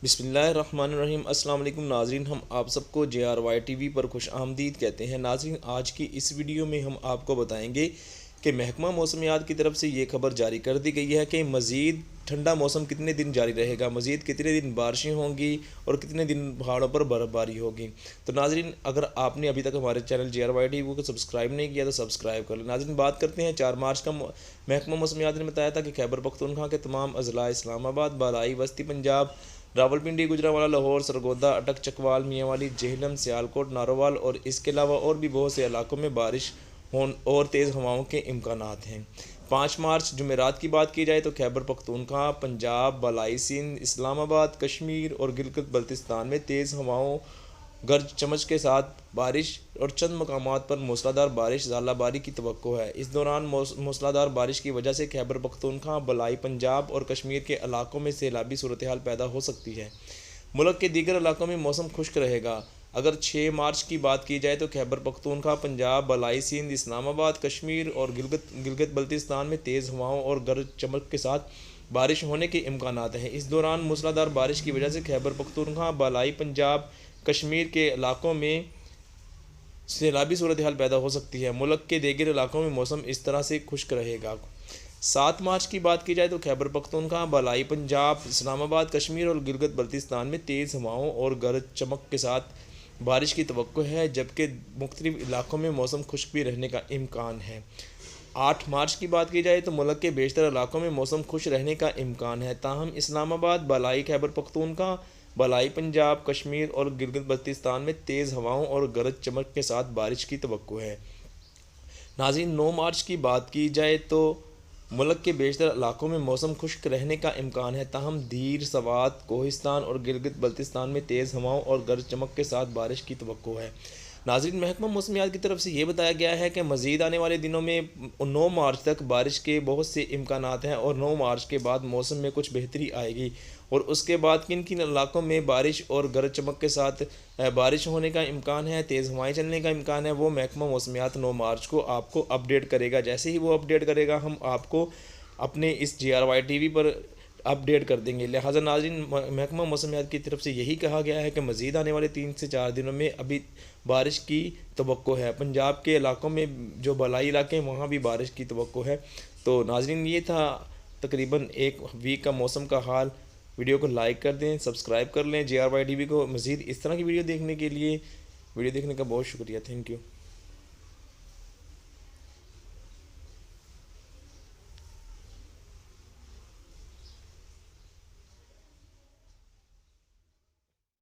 بسم اللہ الرحمن الرحیم۔ السلام علیکم ناظرین، ہم آپ سب کو جے آر وائی ٹی وی پر خوش آمدید کہتے ہیں۔ ناظرین، آج کی اس ویڈیو میں ہم آپ کو بتائیں گے کہ محکمہ موسمیات کی طرف سے یہ خبر جاری کر دی گئی ہے کہ مزید ٹھنڈا موسم کتنے دن جاری رہے گا، مزید کتنے دن بارشیں ہوں گی اور کتنے دن پہاڑوں پر برف باری ہوگی۔ تو ناظرین، اگر آپ نے ابھی تک ہمارے channel J R Y T V کو سبسکرائب نہیں کیا تو سبسکرائب کر لیں۔ ناظرین، بات کرتے ہیں 4 مارچ کا محکمہ موسمیات نے بتایا تھا کہ خیبر پختونخوا کے تمام اضلاع، اسلام آباد، بالائی وسطی پنجاب، راولپنڈی، گوجرانوالہ، لاہور، سرگودا، اٹک، چکوال، میاں والی، جہلم، سیالکوٹ، ناروال اور اس کے علاوہ اور بھی بہت سے علاقوں میں بارش اور تیز ہواؤں کے امکانات ہیں۔ 5 مارچ جمعرات کی بات کی جائے تو خیبر پختونخوا، پنجاب، بالائی سندھ، اسلام آباد، کشمیر اور گلگت بلتستان میں تیز ہواؤں، گرج چمک کے ساتھ بارش اور چند مقامات پر موسلادھار بارش، ژالہ باری کی توقع ہے۔ اس دوران موسلادھار بارش کی وجہ سے خیبر پختونخوا، بالائی پنجاب اور کشمیر کے علاقوں میں سیلابی صورتحال پیدا ہو سکتی ہے۔ ملک کے دیگر علاقوں میں موسم خشک رہے گا۔ اگر 6 مارچ کی بات کی جائے تو خیبر پختونخوا، پنجاب، بالائی سندھ، اسلام آباد، کشمیر اور گلگت بلتستان میں تیز ہواؤں اور گرج چمک کے ساتھ بارش ہونے کے امکانات ہیں۔ اس دوران موسلادھار بارش کی وجہ سے خیبر پختونخوا، بالائی پنجاب، کشمیر کے علاقوں میں سیلابی صورتحال پیدا ہو سکتی ہے۔ ملک کے دیگر علاقوں میں موسم اس طرح سے خشک رہے گا۔ 7 مارچ کی بات کی جائے تو خیبر پختونخوا، بالائی پنجاب، اسلام آباد، کشمیر اور گلگت بلتستان میں تیز ہواؤں اور گرج چمک کے ساتھ بارش کی توقع ہے، جبکہ مختلف علاقوں میں موسم خشک بھی رہنے کا امکان ہے۔ 8 مارچ کی بات کی جائے تو ملک کے بیشتر علاقوں میں موسم خشک رہنے کا امکان ہے، تاہم اسلام آباد، بالائی خیبر پختونخوا، بالائی پنجاب، کشمیر اور گلگت بلتستان میں تیز ہواؤں اور گرج چمک کے ساتھ بارش کی توقع ہے۔ ناظرین، 9 مارچ کی بات کی جائے تو ملک کے بیشتر علاقوں میں موسم خشک رہنے کا امکان ہے، تاہم دھیر، سوات، کوہستان اور گلگت بلتستان میں تیز ہواؤں اور گرج چمک کے ساتھ بارش کی توقع ہے۔ ناظرین، محکمہ موسمیات کی طرف سے یہ بتایا گیا ہے کہ مزید آنے والے دنوں میں 9 مارچ تک بارش کے بہت سے امکانات ہیں اور 9 مارچ کے بعد موسم میں کچھ بہتری آئے گی، اور اس کے بعد کن کن علاقوں میں بارش اور گرج چمک کے ساتھ بارش ہونے کا امکان ہے، تیز ہوائیں چلنے کا امکان ہے، وہ محکمہ موسمیات 9 مارچ کو آپ کو اپڈیٹ کرے گا۔ جیسے ہی وہ اپڈیٹ کرے گا ہم آپ کو اپنے اس J R Y T V پر اپڈیٹ کر دیں گے۔ لہٰذا ناظرین، محکمہ موسمیات کی طرف سے یہی کہا گیا ہے کہ مزید آنے والے 3 سے 4 دنوں میں ابھی بارش کی توقع ہے۔ پنجاب کے علاقوں میں جو بالائی علاقے ہیں وہاں بھی بارش کی توقع ہے۔ تو ناظرین، یہ تھا تقریباً ایک ویک کا موسم کا حال۔ ویڈیو کو لائک کر دیں، سبسکرائب کر لیں جے آر وائی ٹی وی کو۔ مزید اس طرح کی ویڈیو دیکھنے کے لیے ویڈیو دیکھنے کا بہت شکریہ، تھینک یو۔